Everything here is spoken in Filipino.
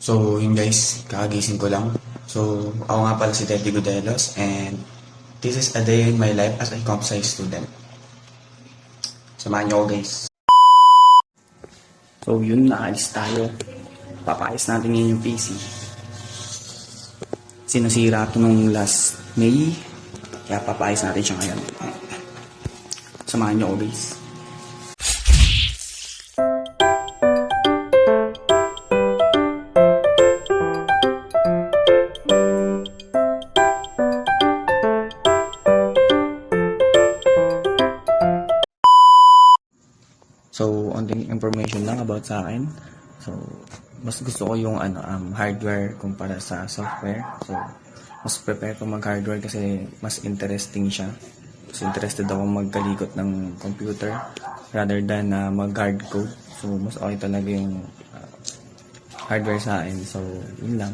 So, yun guys, kakagising ko lang. So, ako nga pala si Teddy Godelos and this is a day in my life as a comp sci student. Samahan niyo ako guys. So, yun, naalis tayo. Papayos natin ngayon yung PC. Sinasira ito nung last May. Kaya papayos natin siya ngayon. Samahan niyo ako guys. So, onting information lang about sa akin. So, mas gusto ko yung hardware kumpara sa software. So, mas prepare ko mag-hardware kasi mas interesting siya. Mas interested ako magkalikot ng computer rather than mag-hard code. So, mas okay talaga yung hardware sa akin. So, yun lang.